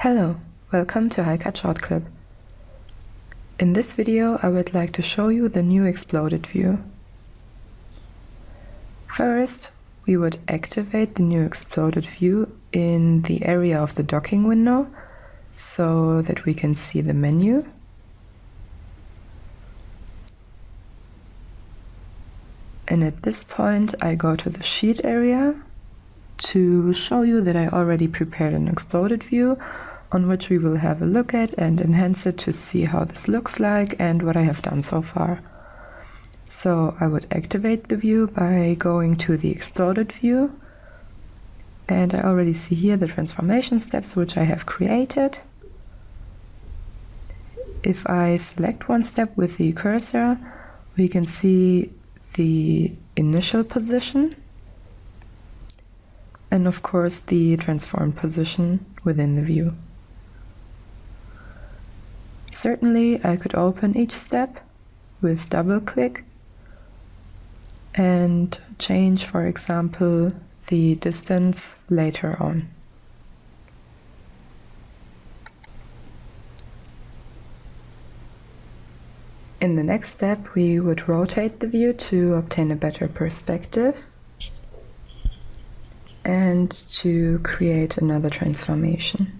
Hello, welcome to HiCAD ShortClip. In this video I would like to show you the new exploded view. First, we would activate the new exploded view in the area of the docking window so that we can see the menu. And at this point I go to the sheet area to show you that I already prepared an exploded view on which we will have a look at and enhance it to see how this looks like and what I have done so far. So I would activate the view by going to the exploded view, and I already see here the transformation steps which I have created. If I select one step with the cursor, we can see the initial position and of course the transformed position within the view. Certainly I could open each step with double click and change, for example, the distance later on. In the next step we would rotate the view to obtain a better perspective and to create another transformation.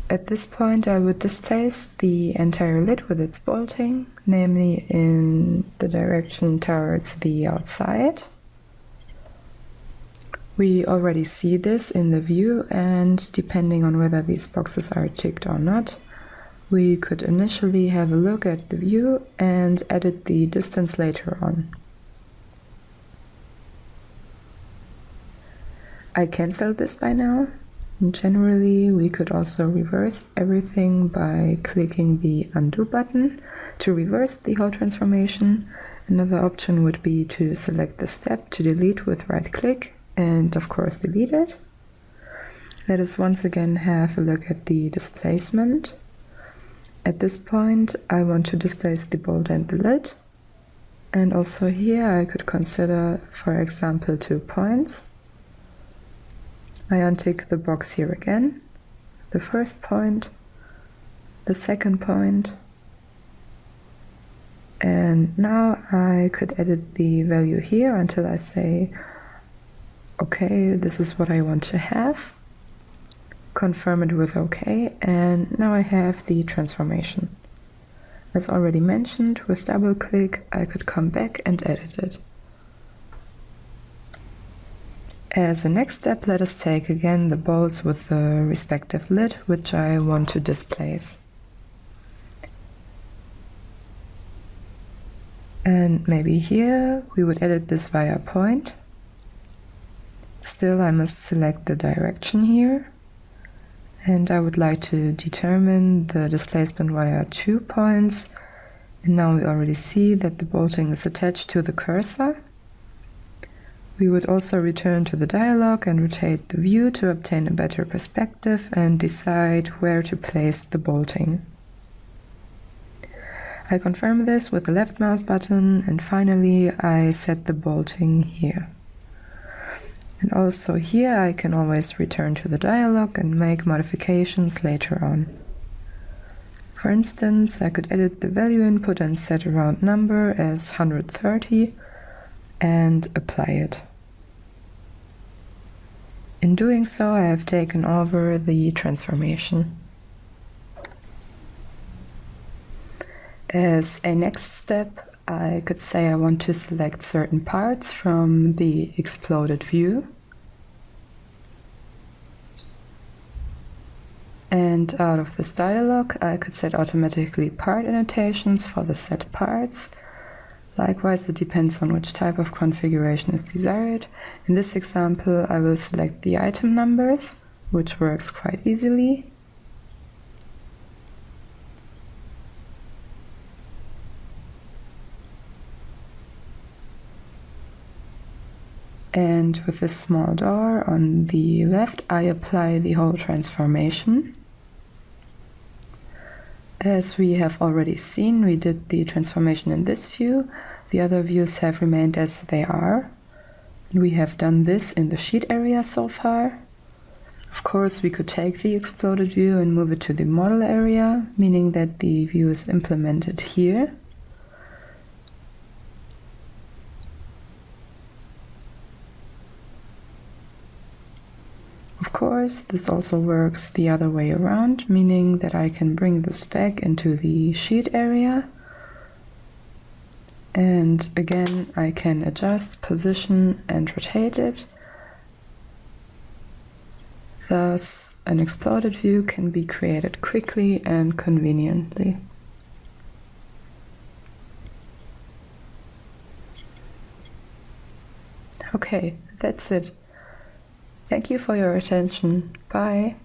At this point I would displace the entire lid with its bolting, namely in the direction towards the outside. We already see this in the view, and depending on whether these boxes are ticked or not, we could initially have a look at the view and edit the distance later on. I cancelled this by now. Generally, we could also reverse everything by clicking the undo button to reverse the whole transformation. Another option would be to select the step to delete with right click and of course delete it. Let us once again have a look at the displacement. At this point I want to displace the bolt and the lid, and also here I could consider, for example, 2 points. I untick the box here again, the first point, the second point, and now I could edit the value here until I say, okay, this is what I want to have, confirm it with OK, and now I have the transformation. As already mentioned, with double click I could come back and edit it. As a next step, let us take again the bolts with the respective lid, which I want to displace. And maybe here we would edit this via point. Still, I must select the direction here, and I would like to determine the displacement via 2 points. And now we already see that the bolting is attached to the cursor. We would also return to the dialog and rotate the view to obtain a better perspective and decide where to place the bolting. I confirm this with the left mouse button, and finally I set the bolting here. And also here I can always return to the dialog and make modifications later on. For instance, I could edit the value input and set a round number as 130 and apply it. In doing so, I have taken over the transformation. As a next step, I could say I want to select certain parts from the exploded view. And out of this dialog, I could set automatically part annotations for the set parts. Likewise, it depends on which type of configuration is desired. In this example, I will select the item numbers, which works quite easily. And with this small door on the left, I apply the whole transformation. As we have already seen, we did the transformation in this view. The other views have remained as they are. We have done this in the sheet area so far. Of course, we could take the exploded view and move it to the model area, meaning that the view is implemented here. Of course, this also works the other way around, meaning that I can bring this back into the sheet area. And again, I can adjust, position, and rotate it. Thus, an exploded view can be created quickly and conveniently. Okay, that's it. Thank you for your attention. Bye.